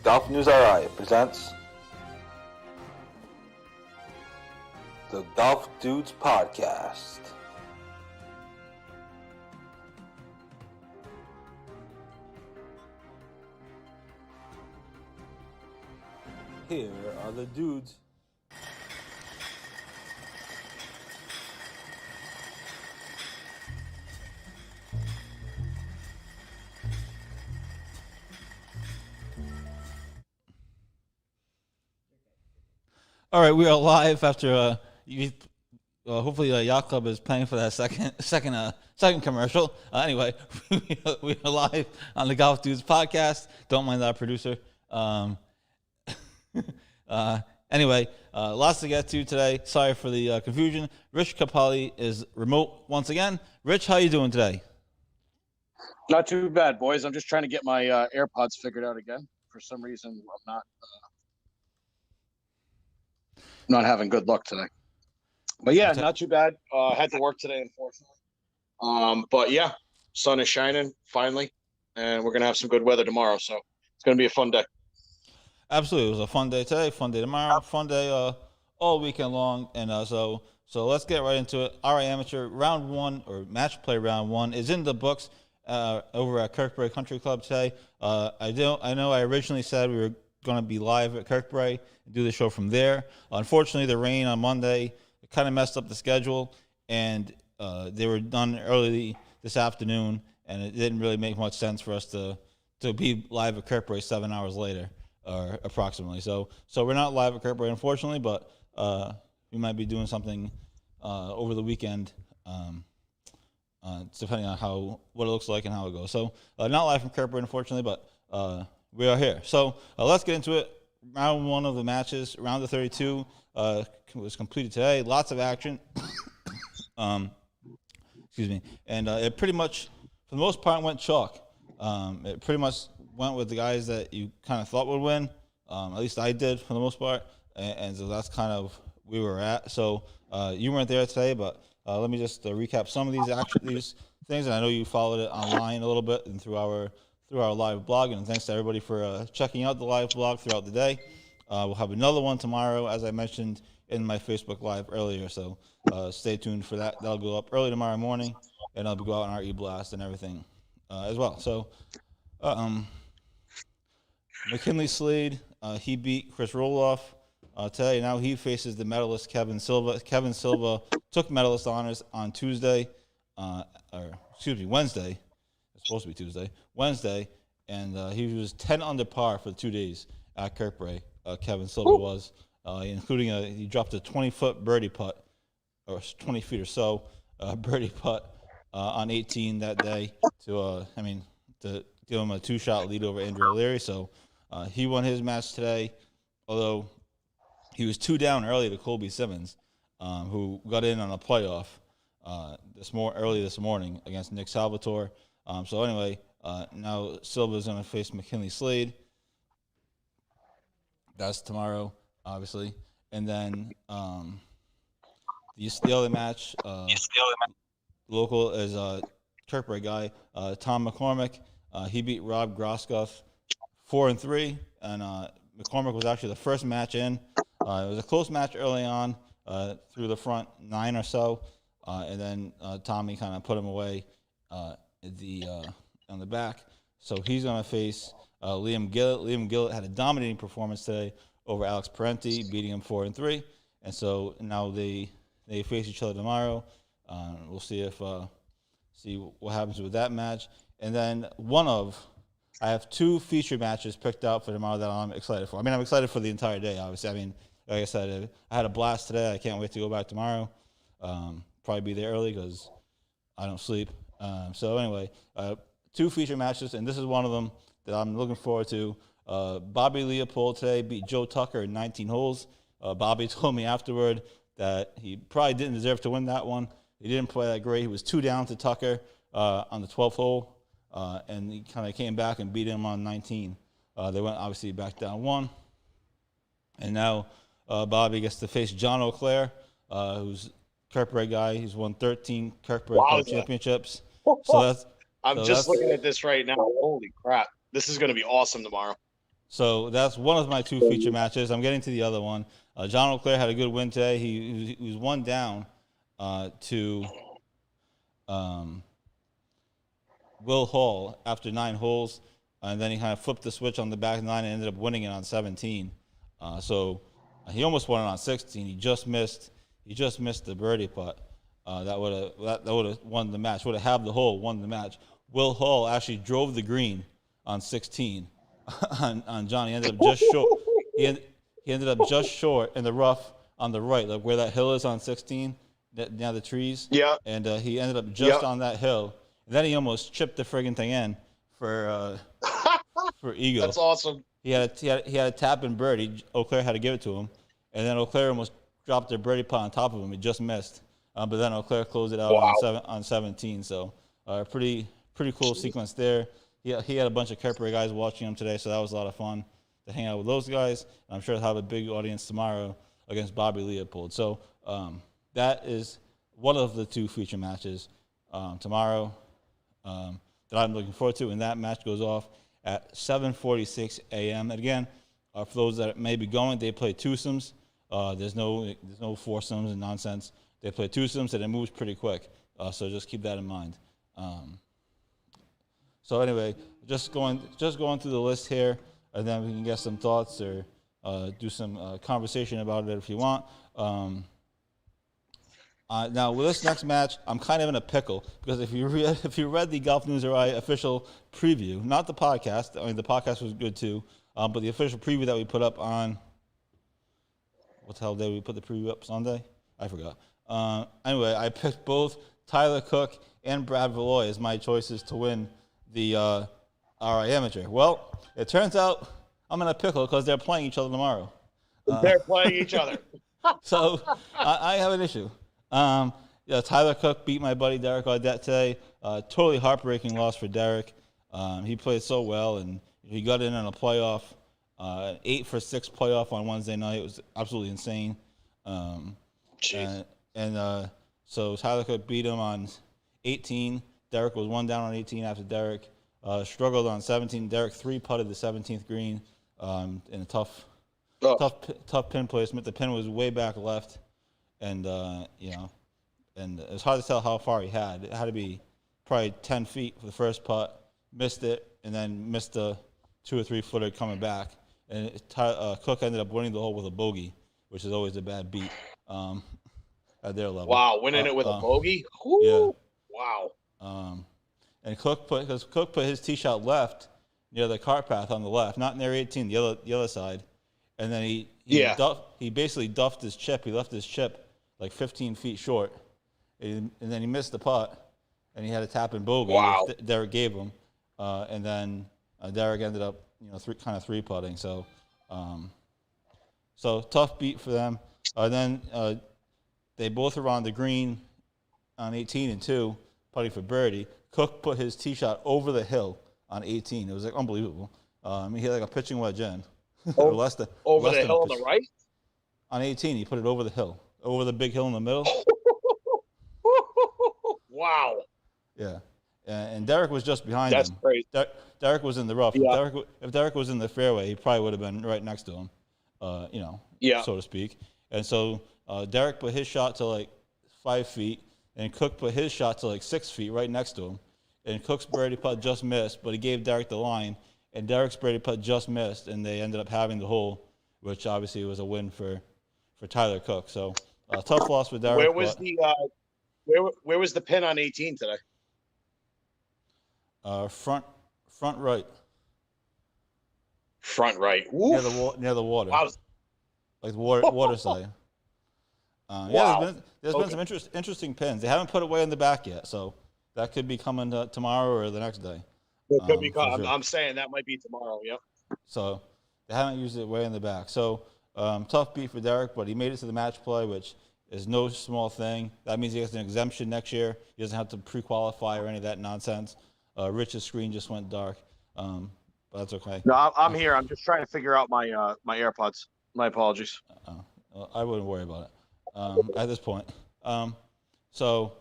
Golf News RI presents the Golf Dudes Podcast. Here are the dudes. All right, we are live after hopefully Yacht Club is paying for that second commercial. Anyway, we are live on the Golf Dudes Podcast. Don't mind our producer. Anyway, lots to get to today. Sorry for the confusion. Rich Capali is remote once again. Rich, how you doing today? Not too bad, boys. I'm just trying to get my AirPods figured out again. For some reason, I'm not having good luck today. But yeah, not too bad. Had to work today, unfortunately. But yeah, sun is shining finally, and we're gonna have some good weather tomorrow. So it's gonna be a fun day. Absolutely, it was a fun day today, fun day tomorrow, fun day all weekend long, and so let's get right into it. All right, amateur round one or match play round one is in the books over at Kirkbride Country Club today. I know I originally said we were going to be live at Kirkbride and do the show from there. Unfortunately, the rain on Monday kind of messed up the schedule, and they were done early this afternoon, and it didn't really make much sense for us to be live at Kirkbride 7 hours later, or approximately. So we're not live at Kirkbride, unfortunately, but we might be doing something over the weekend, depending on what it looks like and how it goes. So not live from Kirkbride, unfortunately, but we are here. So let's get into it. Round one of the matches, round of 32, was completed today. Lots of action. Excuse me. And it pretty much, for the most part, went chalk. It pretty much went with the guys that you kind of thought would win. At least I did for the most part. And so that's kind of where we were at. So you weren't there today, but let me just recap some of these things. And I know you followed it online a little bit and through our live blog, and thanks to everybody for checking out the live blog throughout the day. We'll have another one tomorrow, as I mentioned in my Facebook Live earlier, so stay tuned for that. That'll go up early tomorrow morning, and I'll go out on our e-blast and everything as well. So McKinley Slade, he beat Chris Roloff today. Now he faces the medalist Kevin Silva. Kevin Silva took medalist honors on Wednesday. It's supposed to be Tuesday, Wednesday, and he was 10 under par for 2 days at Kirkbride. Kevin Silva was, including he dropped a 20-foot birdie putt, or 20 feet or so, birdie putt on 18 that day to give him a two-shot lead over Andrew O'Leary. So he won his match today, although he was 2 down early to Colby Simmons, who got in on a playoff early this morning against Nick Salvatore. So anyway, now Silva's going to face McKinley Slade. That's tomorrow, obviously. And then the other match, local is a Kirkbride guy, Tom McCormick. He beat Rob Groskoff 4-3, and McCormick was actually the first match in. It was a close match early on through the front 9 or so, and then Tommy kind of put him away on the back. So he's going to face Liam Gillett. Liam Gillett had a dominating performance today over Alex Parenti, beating him 4-3. And so now they face each other tomorrow. We'll see what happens with that match. And then I have 2 feature matches picked out for tomorrow that I'm excited for. I mean, I'm excited for the entire day, obviously. I mean, like I said, I had a blast today. I can't wait to go back tomorrow. Probably be there early because I don't sleep. So anyway, 2 feature matches, and this is one of them that I'm looking forward to. Bobby Leopold today beat Joe Tucker in 19 holes. Bobby told me afterward that he probably didn't deserve to win that one. He didn't play that great. He was 2 down to Tucker on the 12th hole, and he kind of came back and beat him on 19. They went obviously back down 1. And now Bobby gets to face John O'Clair, who's a Kirkbride guy. He's won 13 Kirkbride championships. So I'm just looking at this right now. Holy crap. This is going to be awesome tomorrow. So that's one of my two feature matches. I'm getting to the other one. John O'Clair had a good win today. He was one down to Will Hall after 9 holes, and then he kind of flipped the switch on the back nine and ended up winning it on 17. So he almost won it on 16. He just missed the birdie putt. That would have won the match. Would have halved the hole, won the match. Will Hall actually drove the green on 16 on John. He ended up just short. He ended up just short in the rough on the right, like where that hill is on 16, near the trees. Yeah. And he ended up just on that hill. And then he almost chipped the friggin' thing in for eagle. That's awesome. He had a tap in birdie. O'Clair had to give it to him, and then O'Clair almost dropped their birdie putt on top of him. He just missed, but then O'Clair closed it out on 17. So pretty cool sequence there. He had a bunch of Kerper guys watching him today, so that was a lot of fun to hang out with those guys. And I'm sure he'll have a big audience tomorrow against Bobby Leopold. So that is one of the two feature matches tomorrow that I'm looking forward to, and that match goes off at 7:46 a.m. And again, for those that may be going, they play twosomes. There's no foursomes and nonsense. They play twosomes, and it moves pretty quick. So just keep that in mind. So anyway, just going through the list here, and then we can get some thoughts or do some conversation about it if you want. Now with this next match, I'm kind of in a pickle because if you read the Golf News RI official preview, not the podcast. I mean the podcast was good too, but the official preview that we put up on what the hell day we put the preview up? Sunday? I forgot. Anyway, I picked both Tyler Cook and Brad Valois as my choices to win the RI Amateur. Well, it turns out I'm in a pickle because they're playing each other tomorrow. They're playing each other. So I have an issue. Tyler Cook beat my buddy Derek Audette today. Totally heartbreaking loss for Derek. He played so well, and he got in on a playoff, 8-for-6 playoff on Wednesday night. It was absolutely insane. So Tyler Cook beat him on 18. Derek was one down on 18 after Derek struggled on 17. Derek 3-putted the 17th green in a tough pin placement. The pin was way back left. And, and it was hard to tell how far he had. It had to be probably 10 feet for the first putt, missed it, and then missed a 2 or 3 footer coming back. And Cook ended up winning the hole with a bogey, which is always a bad beat at their level. Wow, winning it with a bogey? Woo. Yeah. Wow. And Cook put his tee shot left near the cart path on the left, not near 18, the other side. And then he basically duffed his chip. He left his chip like 15 feet short, and then he missed the putt, and he had a tap and bogey. Wow. Derek gave him, and then Derek ended up three putting. So tough beat for them. Then they both were on the green on 18 and 2, putting for birdie. Cook put his tee shot over the hill on 18. It was like unbelievable. He had like a pitching wedge in. Over less the than hill on the right? On 18, he put it over the hill. Over the big hill in the middle. Wow. Yeah. And Derek was just behind him. That's crazy. Derek was in the rough. Yeah. If Derek was in the fairway, he probably would have been right next to him, so to speak. And so Derek put his shot to like 5 feet, and Cook put his shot to like 6 feet right next to him. And Cook's birdie putt just missed, but he gave Derek the line, and Derek's birdie putt just missed, and they ended up having the hole, which obviously was a win for Tyler Cook. So tough loss for Derek. Where was where was the pin on 18 today? Front right. Front right. Oof. Near the water. Wow. Like the water side. Wow. There's been some interesting pins. They haven't put it way in the back yet, so that could be coming tomorrow or the next day. It could be. Sure. I'm saying that might be tomorrow. Yep. So they haven't used it way in the back. So tough beat for Derek, but he made it to the match play, which is no small thing. That means he gets an exemption next year. He doesn't have to pre-qualify or any of that nonsense. Rich's screen just went dark, but that's okay. No, I'm here. I'm just trying to figure out my my AirPods. My apologies. I wouldn't worry about it at this point. Tough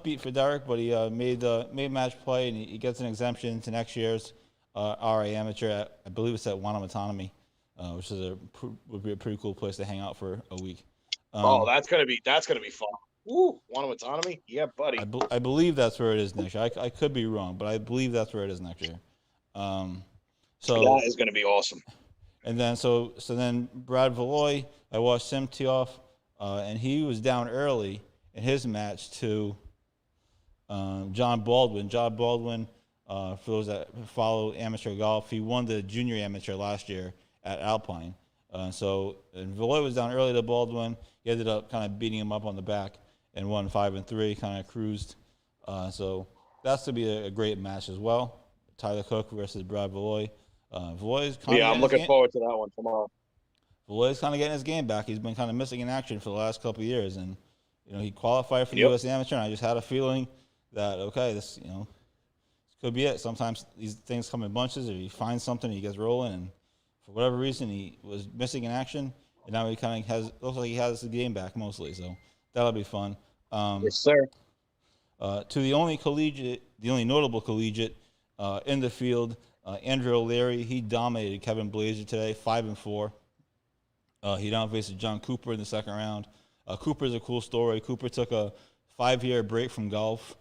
beat for Derek, but he made match play, and he gets an exemption to next year's RA Amateur at, I believe it's at Wanamatanomi, which is would be a pretty cool place to hang out for a week. That's gonna be fun. Ooh, Wanamatanomi? Yeah, buddy. I believe that's where it is next year. I could be wrong, but I believe that's where it is next year. So that is gonna be awesome. And then so then Brad Valois, I watched him tee off, and he was down early in his match to John Baldwin. John Baldwin, for those that follow amateur golf, he won the junior amateur last year at Alpine. And Valois was down early to Baldwin. He ended up kind of beating him up on the back and won 5-3, kind of cruised. So that's to be a great match as well. Tyler Cook versus Brad Valois. Valois kind of I'm looking forward to that one tomorrow. Valois kind of getting his game back. He's been kind of missing in action for the last couple of years, and he qualified for the U.S. Amateur. And I just had a feeling that this could be it. Sometimes these things come in bunches. If he finds something, he gets rolling, and for whatever reason, he was missing in action, and now he kind of looks like he has the game back mostly. So that'll be fun. Yes, sir. To the only notable collegiate in the field, Andrew O'Leary, he dominated Kevin Blazer today, 5-4. He now faces John Cooper in the second round. Cooper's a cool story. Cooper took a 5-year break from golf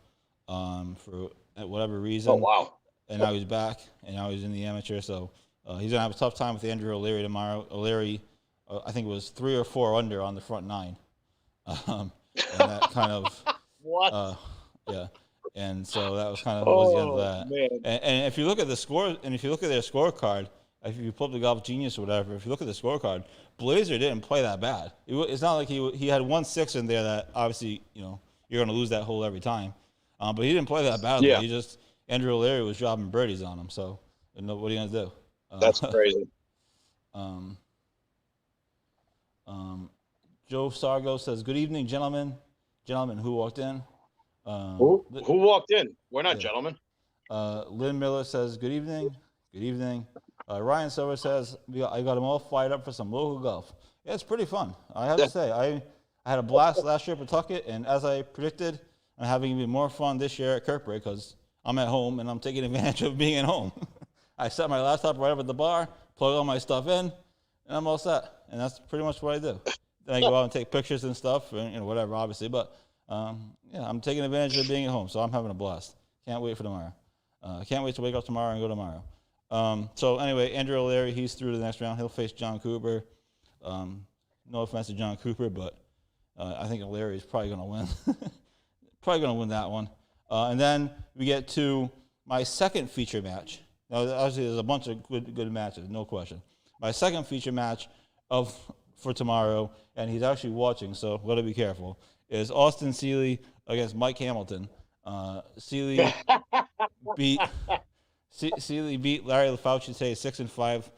for whatever reason. Oh, wow. And now he's back, and now he's in the amateur. So he's going to have a tough time with Andrew O'Leary tomorrow. O'Leary, I think it was 3 or 4 under on the front 9. And that kind of what? Yeah. And so that was kind of was the end of that. Man. And if you look at the score, and if you look at their scorecard, if you pull up the Golf Genius or whatever, if you look at the scorecard, Blazer didn't play that bad. It's not like he had 1-6 in there that obviously you're going to lose that hole every time. But he didn't play that badly. Yeah. Andrew O'Leary was dropping birdies on him. So what are you going to do? That's crazy. Joe Sargo says, "Good evening, gentlemen. Gentlemen, who walked in?" Who walked in? We're not gentlemen. Lynn Miller says, "Good evening." Good evening. Ryan Silver says, "I got them all fired up for some local golf." Yeah, it's pretty fun. I have to say, I had a blast last year at Pawtucket, and as I predicted, I'm having even more fun this year at Kirkbride because I'm at home and I'm taking advantage of being at home. I set my laptop right up at the bar, plug all my stuff in, and I'm all set. And that's pretty much what I do. Then I go out and take pictures and stuff, and whatever, obviously. But I'm taking advantage of being at home, so I'm having a blast. Can't wait for tomorrow. Can't wait to wake up tomorrow and go tomorrow. So anyway, Andrew O'Leary, he's through to the next round. He'll face John Cooper. No offense to John Cooper, but I think O'Leary is probably going to win. Probably going to win that one. And then we get to my second feature match. Now, obviously, there's a bunch of good matches, no question. My second feature match for tomorrow, and he's actually watching, so I've got to be careful, is Austin Seeley against Mike Hamilton. Seeley beat Larry Fauci today 6-5.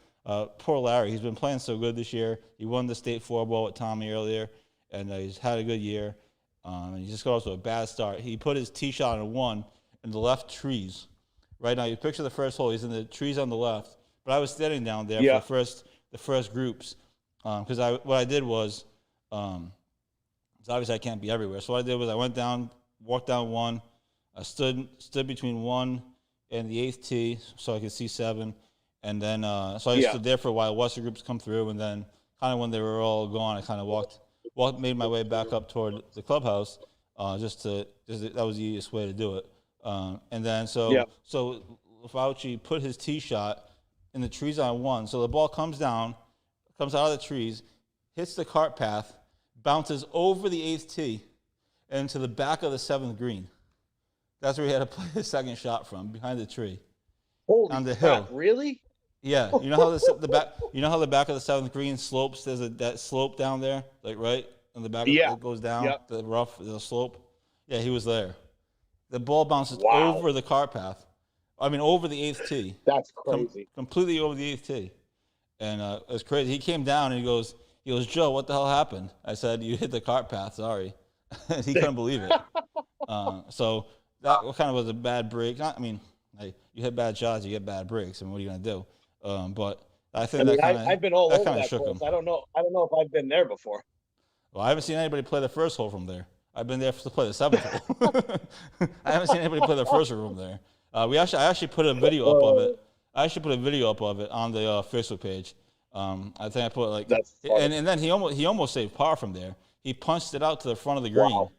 Poor Larry. He's been playing so good this year. He won the state four ball with Tommy earlier, and he's had a good year. And he just got off to a bad start. He put his tee shot on 1 in the left trees. Right now, you picture the first hole. He's in the trees on the left. But I was standing down there for the first groups because what I did was, obviously I can't be everywhere. So what I did was I went down, walked down 1. I stood between 1 and the 8th tee so I could see 7. And then so I stood there for a while, watched the groups come through, and then kind of when they were all gone, I kind of made my way back up toward the clubhouse. That was the easiest way to do it. And then so Fauci put his tee shot in the trees on 1. So the ball comes out of the trees, hits the cart path, bounces over the 8th tee, and to the back of the 7th green. That's where he had to play his second shot from, behind the tree. Holy on the crap, hill. Really? Yeah, you know how the back, how the back of the 7th green slopes. There's that slope down there, like right on the back. It goes down the rough, the slope. Yeah, he was there. The ball bounces over the cart path. I mean, over the 8th tee. That's crazy. Completely over the 8th tee, and it was crazy. He came down and he goes, "Joe, what the hell happened?" I said, "You hit the cart path. Sorry." He couldn't believe it. So that kind of was a bad break. Hey, you hit bad shots, you get bad breaks. I mean, what are you going to do? But I think I've been all over that shook course. him. I don't know if I've been there before. Well, I haven't seen anybody play the first hole from there. I've been there to play the 7th hole. I haven't seen anybody play the first hole from there. I actually put a video up of it. I should put a video up of it on the Facebook page. I think I put like, That's funny. and then he almost saved par from there. He punched it out to the front of the green, Wow.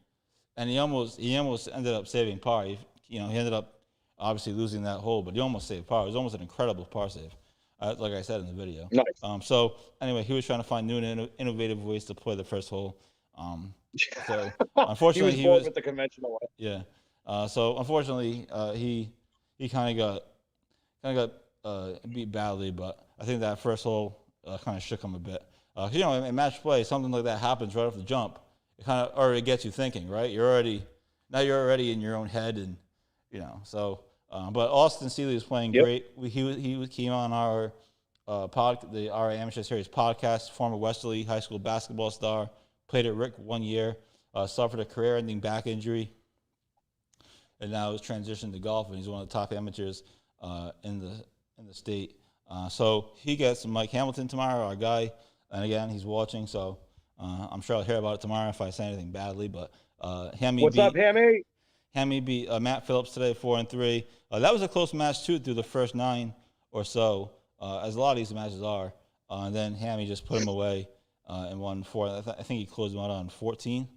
and he almost ended up saving par. He ended up obviously losing that hole, but he almost saved par. It was almost an incredible par save, like I said in the video. Nice. So anyway, he was trying to find new and innovative ways to play the first hole. So unfortunately, he was bored with the conventional way. yeah. So unfortunately, he kind of got beat badly, but I think that first hole kind of shook him a bit. In match play, something like that happens right off the jump. It kind of already gets you thinking, right? You're already in your own head, and so. But Austin Seeley is playing great. He came on our our Amateur Series podcast. Former Westerly High School basketball star, played at Rick 1 year, suffered a career-ending back injury, and now has transitioned to golf. And he's one of the top amateurs in the state. So he gets Mike Hamilton tomorrow, our guy. And again, he's watching, so I'm sure I'll hear about it tomorrow if I say anything badly. But What's up, Hammy? Hammy beat Matt Phillips today, 4-3. That was a close match too through the first 9 or so, as a lot of these matches are. And then Hammy just put him away and won 4. I think he closed him out on 14.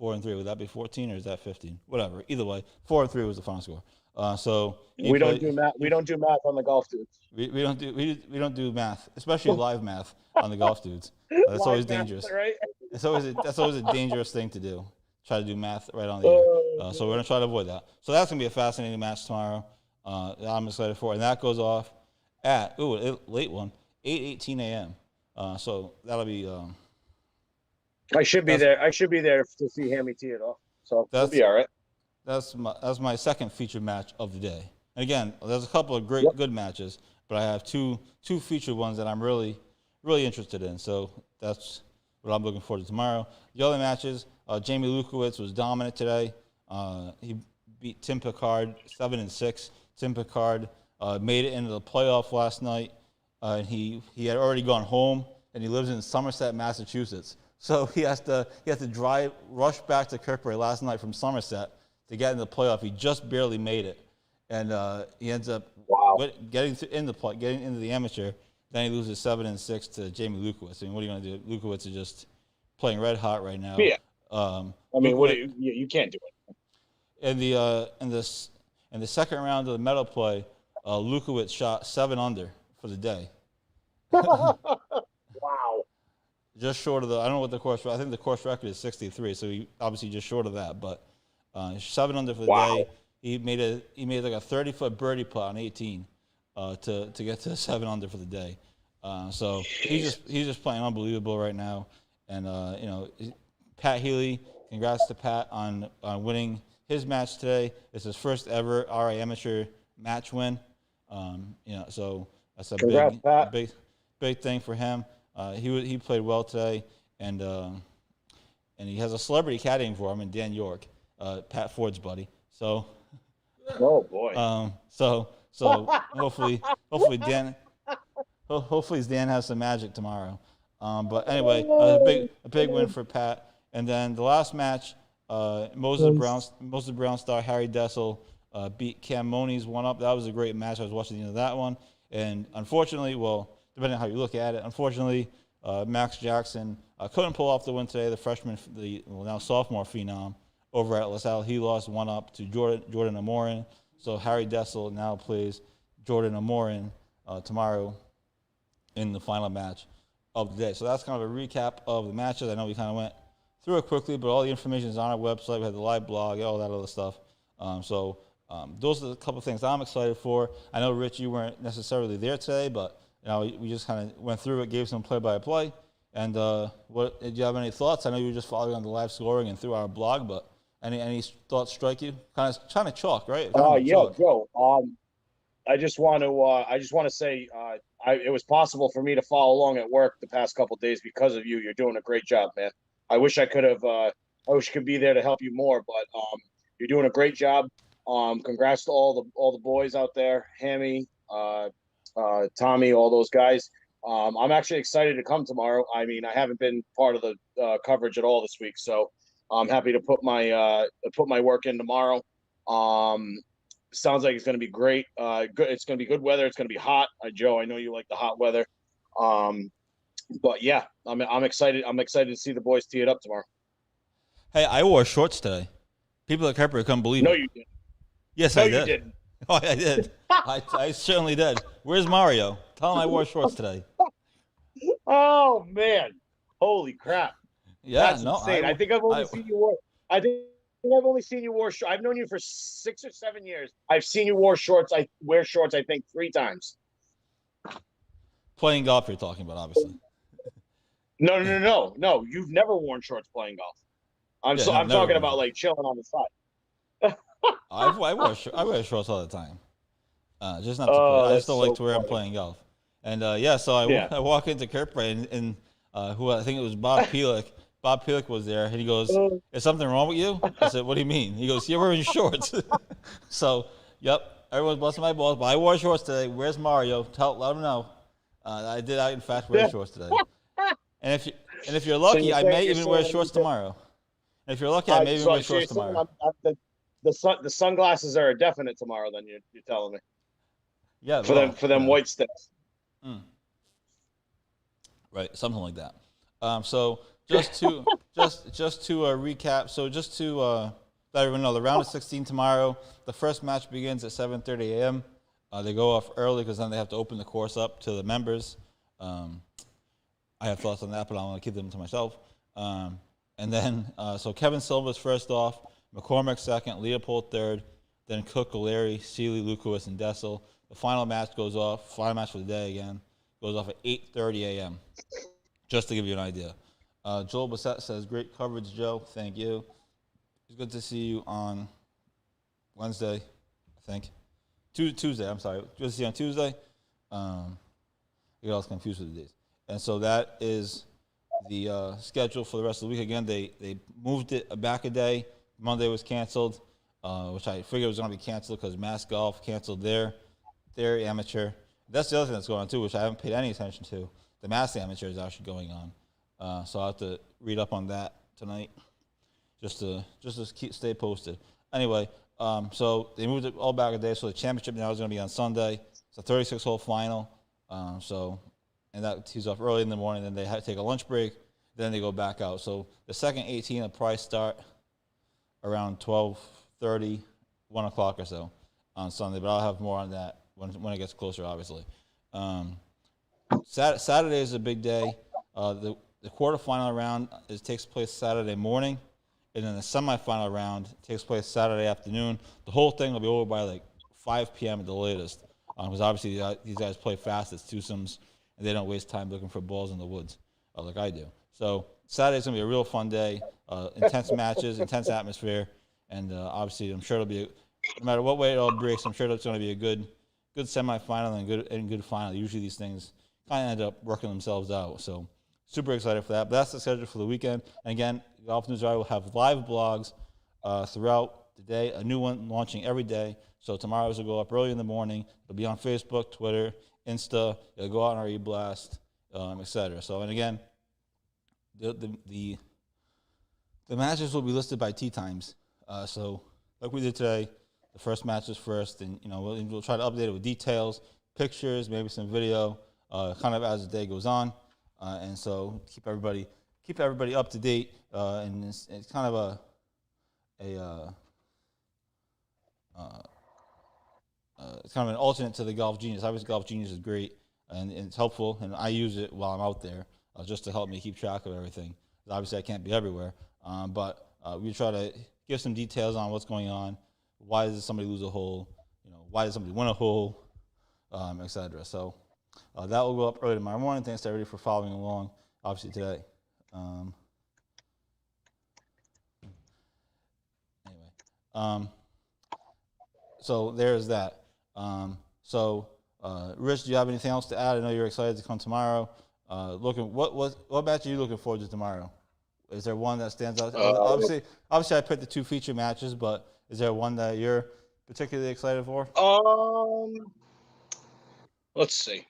4-3. Would that be 14 or is that 15? Whatever. Either way, 4-3 was the final score. So we don't do math. We don't do math on the golf dudes. We don't do math, especially live math on the golf dudes. That's always dangerous. Right? That's always a dangerous thing to do. Try to do math right on the air. So we're gonna try to avoid that. So that's gonna be a fascinating match tomorrow. I'm excited for it, and that goes off at a late one, 8:18 a.m. So that'll be. I should be there. I should be there to see Hammy tee it off. So that'll be all right. That's my second featured match of the day. And again, there's a couple of good matches, but I have two featured ones that I'm really interested in. So that's what I'm looking forward to tomorrow. The other matches, Jamie Lukowicz was dominant today. He beat Tim Picard 7-6. Tim Picard made it into the playoff last night. And he had already gone home, and he lives in Somerset, Massachusetts. So he has to rush back to Kirkbury last night from Somerset to get into the playoff. He just barely made it, and he ends up getting into the amateur. Then he loses 7-6 to Jamie Lukowicz. I mean, what are you going to do? Lukowicz is just playing red hot right now. Yeah. I mean, you can't do it. In the second round of the medal play, Lukowicz shot 7 under for the day. Wow. Just short of I don't know what the course. I think the course record is 63, so he obviously just short of that. But 7 under for the day. He made like a 30-foot birdie putt on 18 to get to 7 under for the day. So he's just playing unbelievable right now. And Pat Healy, congrats to Pat on winning his match today. It's his first ever RA amateur match win. So that's a big thing for him. He played well today, and he has a celebrity caddying for him in Dan York, Pat Ford's buddy. So, oh boy. So hopefully Dan has some magic tomorrow. But anyway, a big win for Pat. And then the last match, Moses Brown star Harry Dessel beat Cam Moniz 1-up. That was a great match. I was watching the end of that one, and unfortunately, depending on how you look at it, Max Jackson couldn't pull off the win today. The freshman, now sophomore phenom over at LaSalle, he lost 1-up to Jordan Amorin. So Harry Dessel now plays Jordan Amorin tomorrow in the final match of the day. So that's kind of a recap of the matches. I know we kind of went through it quickly, but all the information is on our website. We have the live blog, all that other stuff. Those are the couple of things I'm excited for. I know, Rich, you weren't necessarily there today, but we just kind of went through it, gave some play-by-play. And did you have any thoughts? I know you were just following on the live scoring and through our blog, but any thoughts strike you? Kind of chalk, right? Joe. I just want to say it was possible for me to follow along at work the past couple of days because of you. You're doing a great job, man. I wish I could have. I wish I could be there to help you more, but you're doing a great job. Congrats to all the boys out there, Hammy, Tommy, all those guys. I'm actually excited to come tomorrow. I mean, I haven't been part of the coverage at all this week, so I'm happy to put my work in tomorrow. Sounds like it's going to be great. Good. It's going to be good weather. It's going to be hot. Joe, I know you like the hot weather. But yeah, I'm excited. I'm excited to see the boys tee it up tomorrow. Hey, I wore shorts today. People at Kepler couldn't believe No, it. you didn't. Yes, No, I did. you didn't. Oh, I did. I certainly did. Where's Mario? Tell him I wore shorts today. Oh man, holy crap! Yeah, That's no, insane. I think I've only seen you wear. I think I've only seen you wear. I've known you for 6 or 7 years. I've seen you wear shorts. I wear shorts. I think 3 times. playing golf. You're talking about, obviously. No. You've never worn shorts playing golf. I'm Never talking worn about shorts. like chilling on the side. I wear shorts all the time. Just not to play. I just don't like to wear them playing golf. And so I walk into Kirkbride and who I think it was Bob Pelick. Bob Pelick was there, and he goes, "Is something wrong with you?" I said, "What do you mean?" He goes, "You're wearing shorts." So, yep, everyone's busting my balls, but I wore shorts today. Where's Mario? Let him know. I did. in fact, wear shorts today. And if you're lucky, I may even wear shorts tomorrow. And if you're lucky, I may even wear shorts tomorrow. The sunglasses are a definite tomorrow. Then you're telling me. Yeah, for them white sticks. Right, something like that. So just to recap, so just to let everyone know, the round of 16 tomorrow. The first match begins at 7:30 a.m. They go off early because then they have to open the course up to the members. I have thoughts on that, but I want to keep them to myself. And then so Kevin Silva's first off, McCormick second, Leopold third, then Cook, O'Leary, Seeley, Lukowitz, and Dessel. The final match goes off. Final match for the day again goes off at 8:30 a.m. Just to give you an idea. Joel Bassett says, "Great coverage, Joe. Thank you. It's good to see you on Wednesday, I think. Tuesday. I'm sorry. Good to see you on Tuesday. I get all confused with the days. And so that is the schedule for the rest of the week. Again, they moved it back a day. Monday was canceled, which I figured was going to be canceled because Mass Golf canceled their amateur. That's the other thing that's going on too, which I haven't paid any attention to. The Mass Amateur is actually going on, so I'll have to read up on that tonight, just to stay posted. Anyway, so they moved it all back a day. So the championship now is going to be on Sunday. It's a 36-hole final. And that tees off early in the morning. Then they have to take a lunch break. Then they go back out. So the second 18 will probably start around 12:30, 1 o'clock or so on Sunday. But I'll have more on that when it gets closer, obviously. Saturday is a big day. The quarterfinal round takes place Saturday morning, and then the semifinal round takes place Saturday afternoon. The whole thing will be over by like 5 p.m. at the latest, because obviously these guys play fast. It's twosomes, and they don't waste time looking for balls in the woods like I do. So Saturday's going to be a real fun day. Intense matches, intense atmosphere, and obviously I'm sure it'll be, no matter what way it all breaks, I'm sure it's going to be a good semifinal and good final. Usually these things kind of end up working themselves out. So super excited for that. But that's the schedule for the weekend. And again, Golf News Hour will have live blogs throughout the day, a new one launching every day. So tomorrow's will go up early in the morning. It'll be on Facebook, Twitter, Insta. It'll go out on our e-blast, etc. So, and again, the matches will be listed by tee times. So like we did today, the first match is first, and we'll try to update it with details, pictures, maybe some video, kind of as the day goes on, and so keep everybody up to date. And it's kind of it's kind of an alternate to the Golf Genius. Obviously, Golf Genius is great and it's helpful, and I use it while I'm out there just to help me keep track of everything. Obviously, I can't be everywhere, but we try to give some details on what's going on. Why does somebody lose a hole? Why does somebody win a hole? Etc. So that will go up early tomorrow morning. Thanks to everybody for following along, obviously, today. So there's that. Rich, do you have anything else to add? I know you're excited to come tomorrow. What match are you looking forward to tomorrow? Is there one that stands out? Obviously, I picked the 2 feature matches, but is there one that you're particularly excited for? Let's see.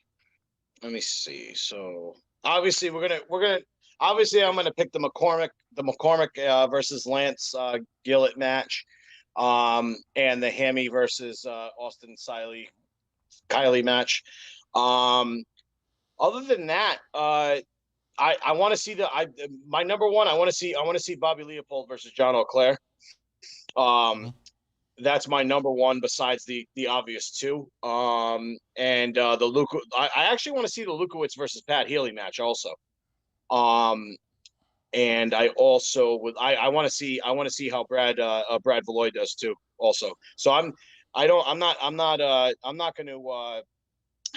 Let me see. So obviously I'm gonna pick the McCormick versus Lance Gillett match. and the Hammy versus Austin Kylie match. Other than that, I want to see my number one. I want to see Bobby Leopold versus John O'Clair. That's my number one besides the obvious two. And the Luke. I actually want to see the Lukowitz versus Pat Healy match also. And I also I want to see how Brad Valois does too also. So I'm not going to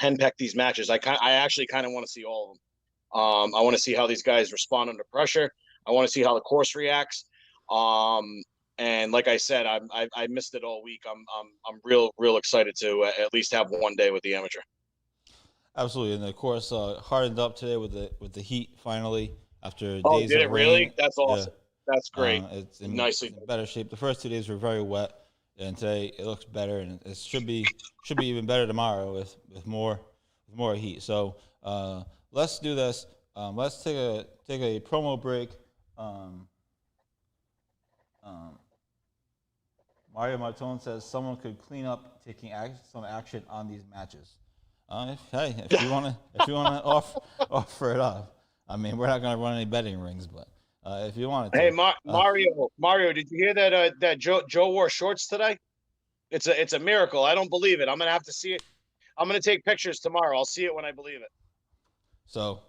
henpeck these matches. I actually kind of want to see all of them. I want to see how these guys respond under pressure. I want to see how the course reacts. And like I said, I missed it all week. I'm real excited to at least have one day with the amateur. Absolutely, and of course hardened up today with the heat finally after days. Did it of really? Rain. That's awesome. Yeah. That's great. It's nicely in better shape. The first 2 days were very wet, and today it looks better, and it should be even better tomorrow with more heat. So let's do this. Let's take a promo break. Mario Martone says someone could clean up taking some action on these matches. If you want to offer it up. I mean, we're not going to run any betting rings, but if you want to. Hey, Mario, did you hear that Joe wore shorts today? It's a miracle. I don't believe it. I'm going to have to see it. I'm going to take pictures tomorrow. I'll see it when I believe it. So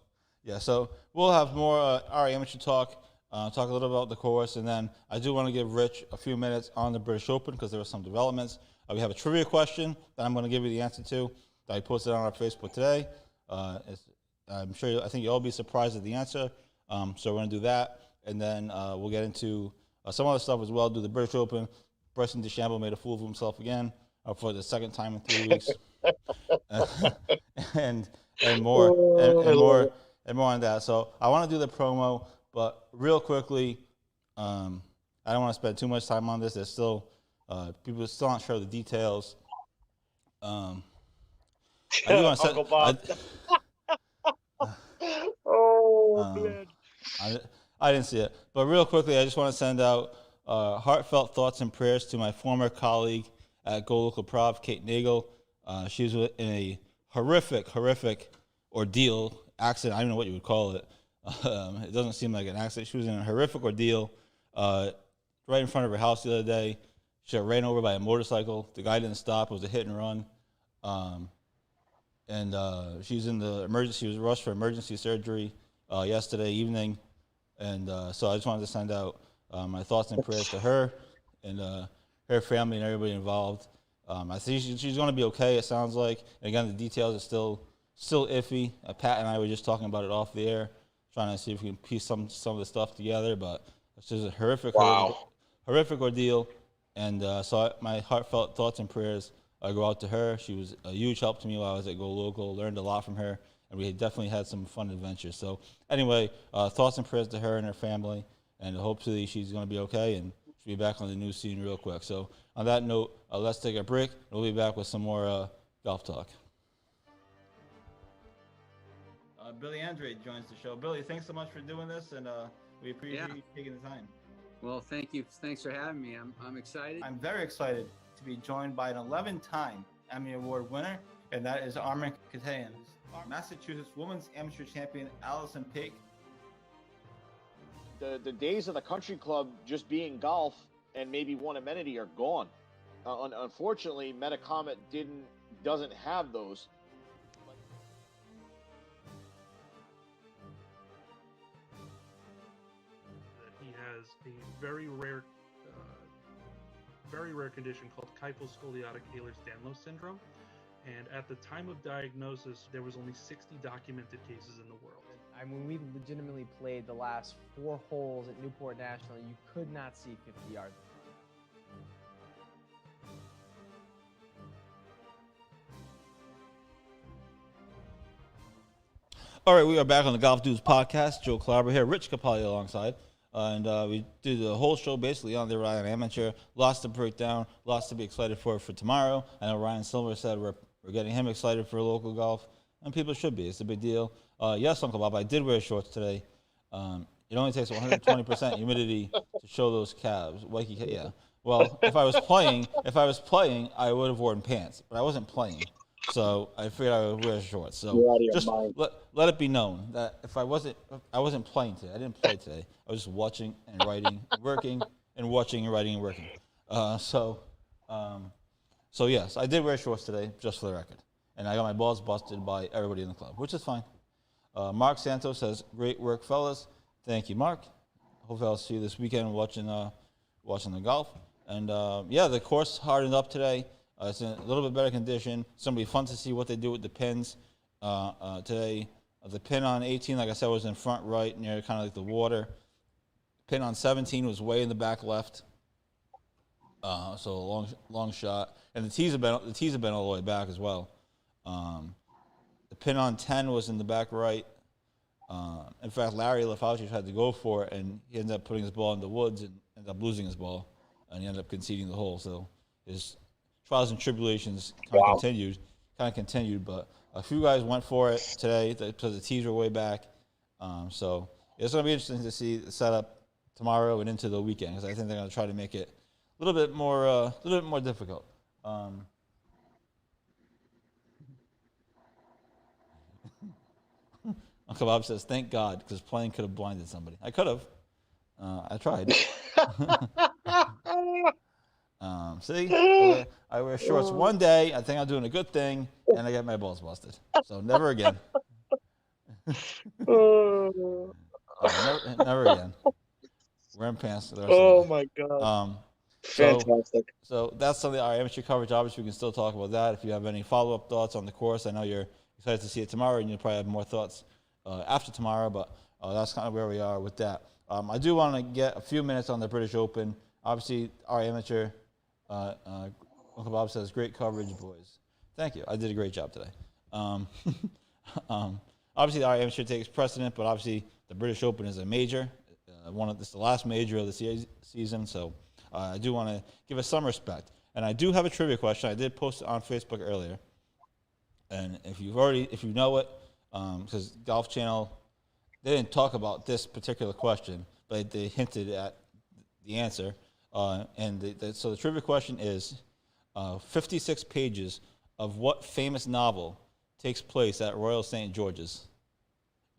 we'll have more our amateur talk. Talk a little about the course, and then I do want to give Rich a few minutes on the British Open because there were some developments. We have a trivia question that I'm going to give you the answer to that I posted on our Facebook today. I think you'll all be surprised at the answer. So we're going to do that, and then we'll get into some other stuff as well. Do the British Open. Bryson DeChambeau made a fool of himself again for the second time in 3 weeks, and more on that. So I want to do the promo. But real quickly, I don't want to spend too much time on this. There's still people still aren't sure of the details. I do want to Uncle Bob. Man. I didn't see it. But real quickly, I just want to send out heartfelt thoughts and prayers to my former colleague at Go Local Prov, Kate Nagel. She was in a horrific ordeal, accident. I don't know what you would call it. It doesn't seem like an accident. She was in a horrific ordeal right in front of her house the other day. She got ran over by a motorcycle. The guy didn't stop. It was a hit and run. She was in the emergency. She was rushed for emergency surgery yesterday evening. And so I just wanted to send out my thoughts and prayers to her and her family and everybody involved. I think she's going to be okay, it sounds like. And again, the details are still iffy. Pat and I were just talking about it off the air, trying to see if we can piece some of the stuff together, but it's just a horrific ordeal. And so my heartfelt thoughts and prayers go out to her. She was a huge help to me while I was at Go Local. Learned a lot from her, and we definitely had some fun adventures. So anyway, thoughts and prayers to her and her family, and hopefully she's going to be okay and she'll be back on the news scene real quick. So on that note, let's take a break. We'll be back with some more golf talk. Billy Andre joins the show. Billy, thanks so much for doing this, and we appreciate you taking the time. Well, thank you. Thanks for having me. I'm excited. I'm very excited to be joined by an 11-time Emmy Award winner, and that is Armen Keteyian. Massachusetts Women's Amateur Champion Allison Paik. The days of the country club just being golf and maybe one amenity are gone. Unfortunately, Metacomet doesn't have those. He has a very rare condition called kyphoscoliotic Ehlers-Danlos syndrome. And at the time of diagnosis, there was only 60 documented cases in the world. When we legitimately played the last 4 holes at Newport National, you could not see 50 yards. All right, we are back on the Golf Dudes podcast. Joe Clauber here, Rich Capaldi alongside. And we did the whole show basically on the Ryan Amateur. Lots to break down, lots to be excited for tomorrow. I know Ryan Silver said we're getting him excited for local golf, and people should be. It's a big deal. Yes, Uncle Bob, I did wear shorts today. It only takes 120% humidity to show those calves. Yeah. Well, if I was playing, I would have worn pants, but I wasn't playing, so I figured I would wear shorts. So You're out of your just mind. let it be known that if I wasn't playing today. I didn't play today. I was just watching and writing, working and watching and writing and working. So yes, I did wear shorts today, just for the record, and I got my balls busted by everybody in the club, which is fine. Mark Santos says, "Great work, fellas." Thank you, Mark. Hopefully, I'll see you this weekend watching the golf. And yeah, the course hardened up today. It's in a little bit better condition. It's gonna be fun to see what they do with the pins today. The pin on 18, like I said, was in front right near kind of like the water. Pin on 17 was way in the back left. So a long shot. And the tees have been all the way back as well. The pin on 10 was in the back right. In fact, Larry Lafauci tried to go for it, and he ended up putting his ball in the woods and ended up losing his ball, and he ended up conceding the hole. So his trials and tribulations kind of continued. But a few guys went for it today because the tees were way back. So it's going to be interesting to see the setup tomorrow and into the weekend, because I think they're going to try to make it a little bit more difficult. Uncle Bob says, "Thank God, because playing could have blinded somebody." I could have. I tried. See, I wear shorts one day. I think I'm doing a good thing, and I get my balls busted. So never again. Never again. Wearing pants. The rest of the my God. So, Fantastic. So that's something, our amateur coverage. Obviously, we can still talk about that. If you have any follow-up thoughts on the course, I know you're excited to see it tomorrow, and you'll probably have more thoughts after tomorrow, but that's kind of where we are with that. I do want to get a few minutes on the British Open. Obviously, our amateur, Uncle Bob says, "Great coverage, boys." Thank you. I did a great job today. Obviously, our amateur takes precedent, but obviously the British Open is a major. This is the last major of the season, so I do want to give us some respect. And I do have a trivia question. I did post it on Facebook earlier, and if you know it, because Golf Channel, they didn't talk about this particular question, but they hinted at the answer. So the trivia question is, 56 pages of what famous novel takes place at Royal St. George's?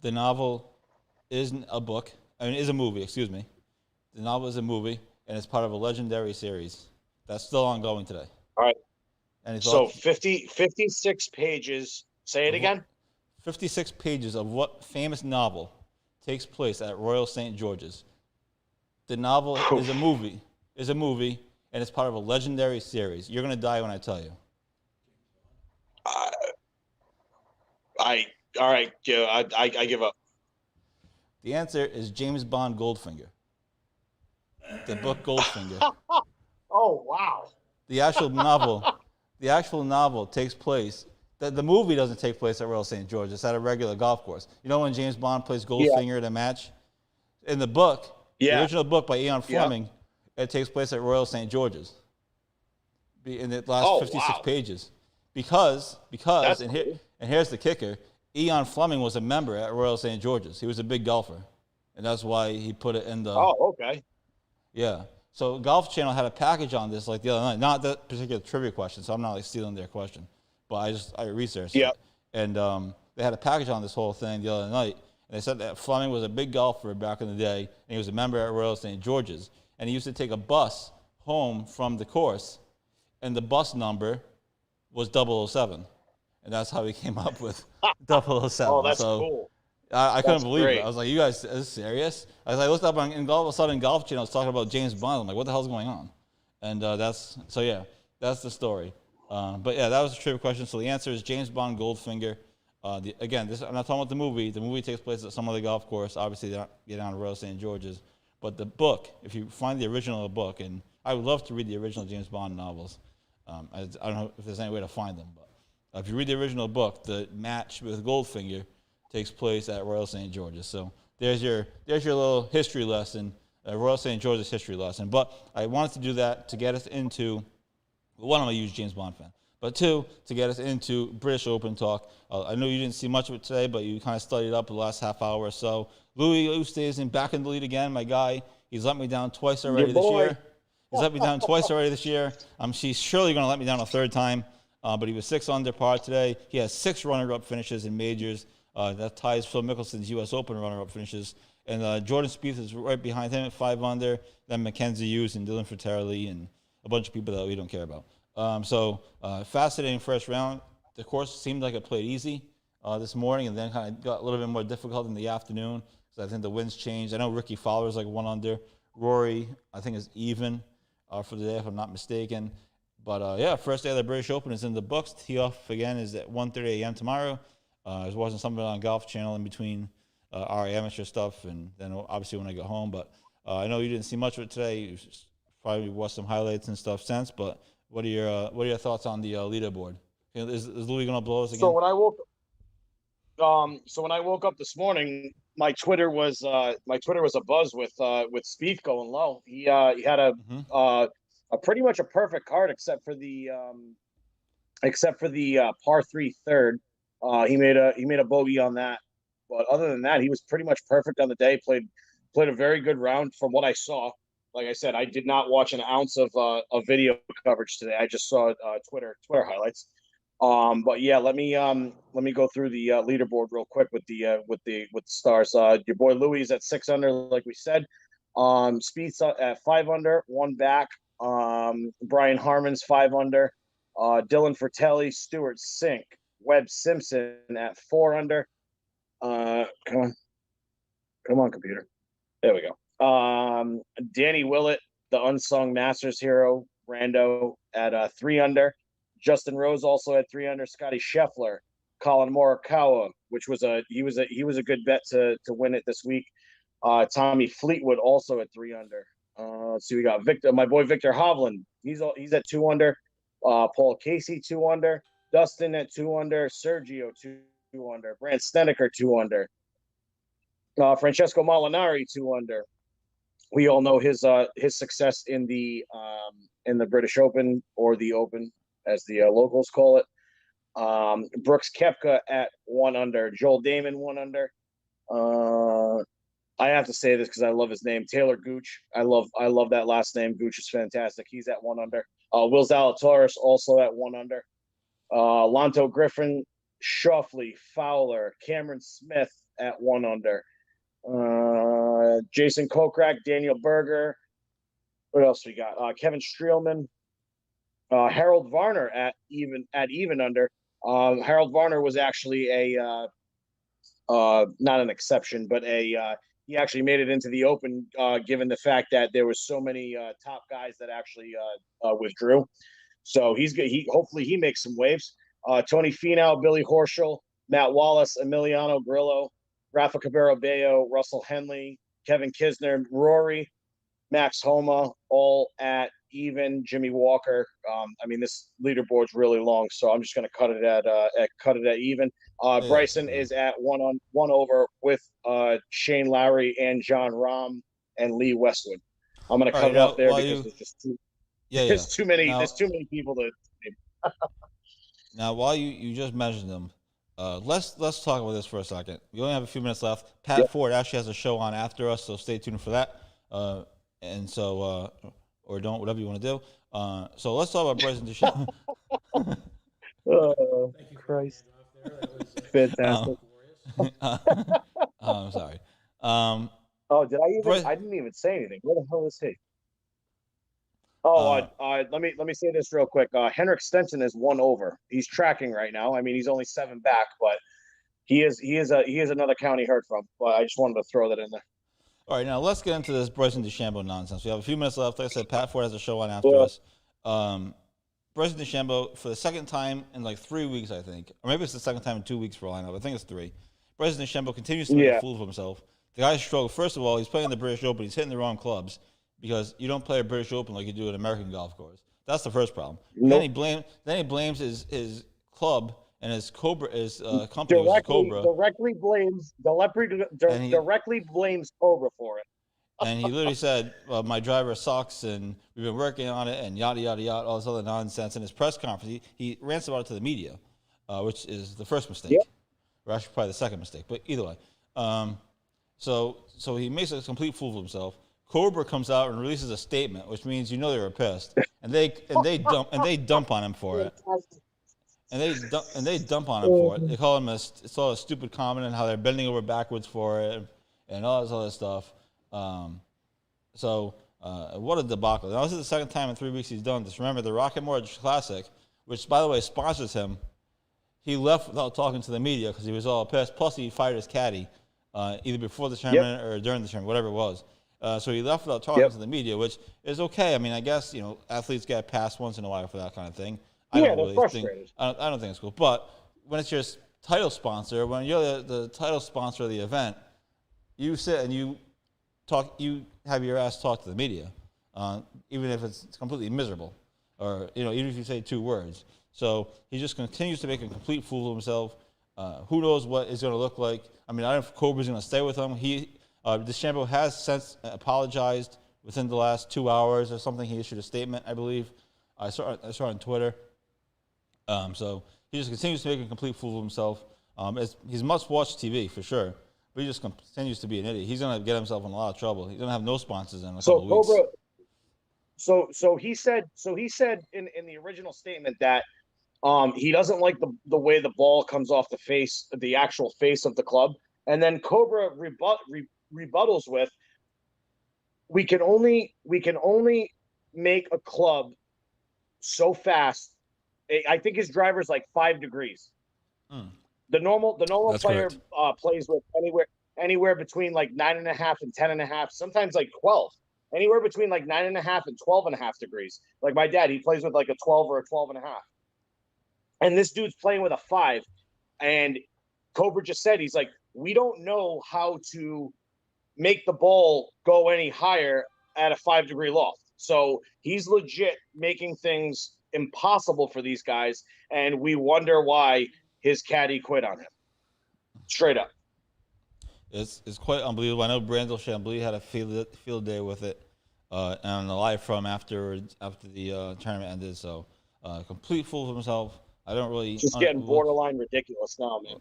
The novel is a movie, excuse me. The novel is a movie, and it's part of a legendary series that's still ongoing today. All right. And So 56 pages. Say it again. 56 pages of what famous novel takes place at Royal St. George's? The novel is a movie, and it's part of a legendary series. You're going to die when I tell you. All right. Yeah, I give up. The answer is James Bond Goldfinger. The book Goldfinger. Oh, wow. The actual novel takes place. The movie doesn't take place at Royal St. George. It's at a regular golf course. You know when James Bond plays Goldfinger in a match? In the book, the original book by Ian Fleming, it takes place at Royal St. George's. In the last 56 pages. Because here's the kicker, Ian Fleming was a member at Royal St. George's. He was a big golfer. And that's why he put it in the... Oh, okay. Yeah. So Golf Channel had a package on this like the other night. Not that particular trivia question, so I'm not like stealing their question. But I researched it. And they had a package on this whole thing the other night. And they said that Fleming was a big golfer back in the day, and he was a member at Royal St. George's. And he used to take a bus home from the course, and the bus number was 007. And that's how he came up with 007. Oh, that's cool. I couldn't believe it. I was like, you guys, is this serious? I looked up and all of a sudden Golf Channel was talking about James Bond. I'm like, what the hell's going on? And that's the story. But yeah, that was a trivia question. So the answer is James Bond Goldfinger. I'm not talking about the movie. The movie takes place at some other golf course. Obviously, they don't get down to Royal St. George's. But the book, if you find the original book, and I would love to read the original James Bond novels. I don't know if there's any way to find them, but if you read the original book, the match with Goldfinger takes place at Royal St. George's. So there's your little history lesson, Royal St. George's history lesson. But I wanted to do that to get us into, one, I'm a huge James Bond fan, but two, to get us into British Open talk. I know you didn't see much of it today, but you kind of studied up the last half hour or so. Louis Oosthuizen back in the lead again, my guy. He's let me down twice already this year. He's let me down twice already this year. She's surely going to let me down a third time. But he was 6 under par today. He has 6 runner-up finishes in majors. That ties Phil Mickelson's U.S. Open runner-up finishes. And Jordan Spieth is right behind him at 5 under. Then Mackenzie Hughes and Dylan Fratelli and a bunch of people that we don't care about. Fascinating first round. The course seemed like it played easy this morning, and then kind of got a little bit more difficult in the afternoon. So I think the winds changed. I know Ricky Fowler's like 1 under. Rory, I think, is even for the day, if I'm not mistaken. But, first day of the British Open is in the books. Tee off again is at 1:30 a.m. tomorrow. I was watching something on Golf Channel in between our amateur stuff, and then obviously when I get home. But I know you didn't see much of it today. You probably watched some highlights and stuff since. But what are your thoughts on the leaderboard? Is Louis going to blow us again? So when I woke up this morning, my Twitter was abuzz with Spieth going low. He had a pretty much a perfect card except for the par 3 third. He made a bogey on that, but other than that, he was pretty much perfect on the day. Played a very good round from what I saw. Like I said, I did not watch an ounce of video coverage today. I just saw Twitter highlights. But yeah, let me go through the leaderboard real quick with the stars. Your boy Louis is at 6 under, like we said. Spieth's at 5 under, 1 back. Brian Harmon's 5 under. Dylan Fratelli, Stuart Sink, Webb Simpson at 4 under. Come on, computer. There we go. Danny Willett, the unsung Masters hero, Rando at 3 under. Justin Rose also at 3 under. Scotty Scheffler, Colin Morikawa, which was a good bet to win it this week. Tommy Fleetwood also at 3 under. Let's see, we got my boy Victor Hovland. He's at 2 under. Paul Casey 2 under. Dustin at 2 under. Sergio 2 under. Brandt Snedeker 2 under. Francesco Molinari 2 under. We all know his success in the British Open, or the Open as the locals call it. Brooks Koepka at 1 under. Joel Damon 1 under. I have to say this because I love his name, Taylor Gooch. I love that last name. Gooch is fantastic. He's at 1 under. Will Zalatoris also at 1 under. Lanto Griffin, Schauffele, Fowler, Cameron Smith at 1 under. Jason Kokrak, Daniel Berger. What else we got? Kevin Streelman, Harold Varner at even under. Harold Varner was actually a not an exception, but he actually made it into the Open, given the fact that there was so many top guys that actually withdrew. So he's good. Hopefully he makes some waves. Tony Finau, Billy Horschel, Matt Wallace, Emiliano Grillo, Rafa Cabrera Bello, Russell Henley, Kevin Kisner, Rory, Max Homa, all at even. Jimmy Walker. This leaderboard's really long, so I'm just going to cut it at even. Bryson is at 1 over with Shane Lowry and John Rahm and Lee Westwood. I'm going to cut it out there because there's just there's too many people to. Now, while you just mentioned them, let's talk about this for a second. We only have a few minutes left. Pat Ford actually has a show on after us, so stay tuned for that. Or don't, whatever you want to do. So let's talk about Bryson DeChambeau. Oh, Christ. Fantastic. I'm sorry. Did I even? I didn't even say anything. Where the hell is he? Let me say this real quick. Henrik Stenson is 1 over. He's tracking right now. He's only 7 back, but he is another count he heard from. But I just wanted to throw that in there. All right, now let's get into this Bryson DeChambeau nonsense. We have a few minutes left. Like I said, Pat Ford has a show on after us. Bryson DeChambeau, for the second time in like 3 weeks, I think, or maybe it's the second time in 2 weeks for all I know. I think it's 3. Bryson DeChambeau continues to make a fool of himself. The guy struggled. First of all, he's playing the British Open. He's hitting the wrong clubs because you don't play a British Open like you do an American golf course. That's the first problem. Nope. Then he blames his club and his company was Cobra. Directly blames Cobra for it. And he literally said, well, my driver sucks, and we've been working on it, and yada, yada, yada, all this other nonsense. In his press conference, he rants about it to the media, which is the first mistake. Yep. Or actually probably the second mistake, but either way. So he makes a complete fool of himself. Cobra comes out and releases a statement, which means you know they were pissed, and they dump on him for it. And they dump on him for it. They call him it's all a stupid comment and how they're bending over backwards for it and all this other stuff. What a debacle. Now, this is the second time in 3 weeks he's done this. Remember, the Rocket Mortgage Classic, which, by the way, sponsors him, he left without talking to the media because he was all pissed. Plus, he fired his caddy either before the tournament or during the tournament, whatever it was. So he left without talking to the media, which is okay. I mean, I guess, athletes get passed once in a while for that kind of thing. I don't think it's cool. But when it's your title sponsor, when you're the title sponsor of the event, you sit and you have your ass talk to the media, even if it's completely miserable, or even if you say 2 words. So he just continues to make a complete fool of himself. Who knows what it's going to look like? I mean, I don't know if Cobra's going to stay with him. DeChambeau has since apologized within the last 2 hours or something. He issued a statement, I believe. I saw it on Twitter. So he just continues to make a complete fool of himself. He's must-watch TV for sure, but he just continues to be an idiot. He's going to get himself in a lot of trouble. He's going to have no sponsors in a couple of weeks. So he said in the original statement that he doesn't like the way the ball comes off the actual face of the club, and then Cobra rebuttals with, we can only make a club so fast. I think his driver's like 5 degrees. The normal That's player correct. plays with anywhere between like 9.5 and 10.5, sometimes like 12. Anywhere between like 9.5 and 12.5 degrees. Like my dad, he plays with like a 12 or a 12.5. And this dude's playing with a 5. And Cobra just said, he's like, we don't know how to make the ball go any higher at a 5-degree loft. So he's legit making things impossible for these guys, and we wonder why his caddy quit on him. Straight up. It's quite unbelievable. I know Brandel Chambly had a field day with it, and on the live from after the tournament ended. So complete fool of himself. I don't really just getting borderline ridiculous now, man.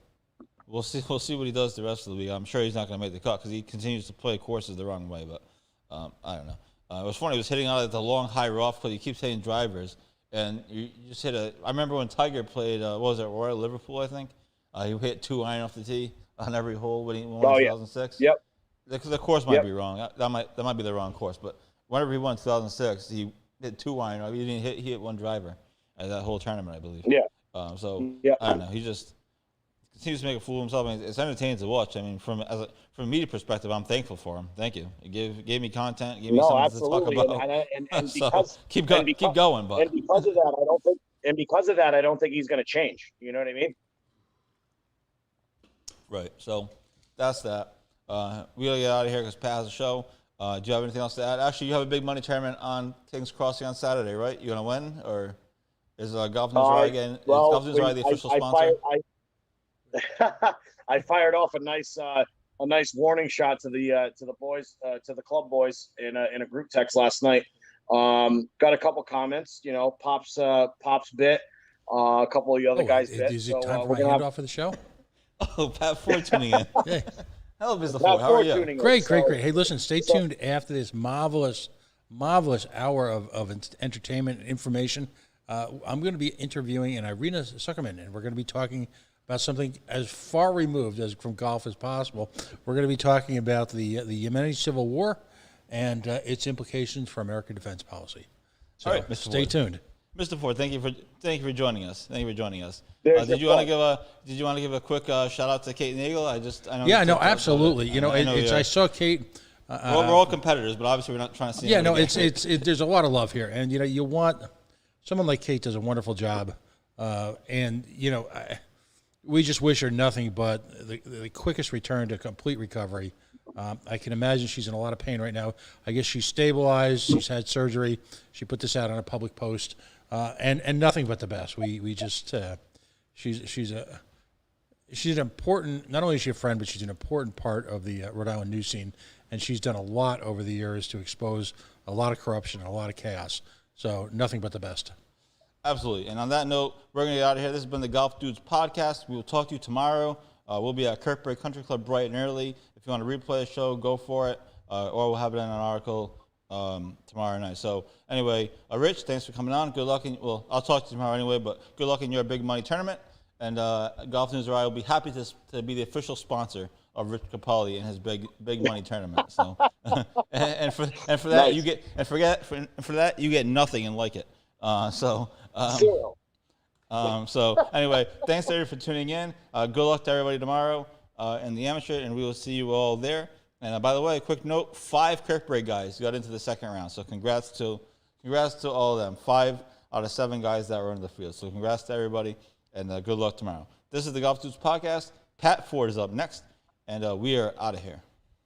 We'll see what he does the rest of the week. I'm sure he's not going to make the cut because he continues to play courses the wrong way. But I don't know. It was funny. He was hitting out at the long high rough because he keeps hitting drivers. And you just hit I remember when Tiger played, what was it, Royal Liverpool, I think? He hit 2 iron off the tee on every hole when he won in 2006. Yep. The course might be wrong. That might be the wrong course. But whenever he won in 2006, he hit 2 iron. He hit 1 driver at that whole tournament, I believe. Yeah. I don't know. He just continues to make a fool of himself. I mean, it's entertaining to watch. I mean, from a media perspective, I'm thankful for him. Thank you. It gave me content. Gave me something to talk about. And So, because keep going. But and because of that, I don't think he's going to change. You know what I mean? Right. So that's that. We gotta get out of here because Pat has a show. Do you have anything else to add? Actually, you have a big money tournament on Kings Crossing on Saturday, right? You gonna win, or is Golf News Rye again? Is Golf News Rye the official sponsor? I fired off a nice warning shot to the boys, to the club boys in a group text last night. Got a couple comments. Pop's bit. A couple of the other guys bit. Is it time for my handoff for the show? Oh, Pat Ford tuning in. Hey. Hello, Mr. Ford. How are you? Great. Hey, listen, stay tuned after this marvelous hour of entertainment and information. I'm going to be interviewing Irina Zuckerman, and we're going to be talking about something as far removed from golf as possible. We're going to be talking about the Yemeni civil war and its implications for American defense policy. So all right, Mr. stay Ford. tuned. Mr. Ford, thank you for joining us. Did you want to give a quick shout out to Kate Nagel? Absolutely. I saw Kate. We're all competitors, but obviously we're not trying to see. Yeah, no, there's a lot of love here, and you want someone like Kate does a wonderful job, we just wish her nothing but the quickest return to complete recovery. I can imagine she's in a lot of pain right now. I guess she's stabilized. She's had surgery. She put this out on a public post, and nothing but the best. We just she's an important. Not only is she a friend, but she's an important part of the Rhode Island news scene, and she's done a lot over the years to expose a lot of corruption and a lot of chaos. So nothing but the best. Absolutely. And on that note, we're going to get out of here. This has been the Golf Dudes Podcast. We will talk to you tomorrow. We'll be at Kirkbride Country Club bright and early. If you want to replay the show, go for it. or we'll have it in an article tomorrow night. So anyway, Rich, thanks for coming on. Good luck in, well, I'll talk to you tomorrow anyway, but good luck in your big money tournament. And Golf News Wire will be happy to be the official sponsor of Rich Capaldi and his big money tournament. So and for that Nice. you get for that you get nothing and like it. So anyway, thanks everybody for tuning in. Good luck to everybody tomorrow in the amateur, and we will see you all there. And by the way, a quick note: 5 Kirkbride guys got into the second round. So congrats to all of them. 5 out of 7 guys that were in the field. So congrats to everybody, and good luck tomorrow. This is the Golf Dudes Podcast. Pat Ford is up next, and we are out of here.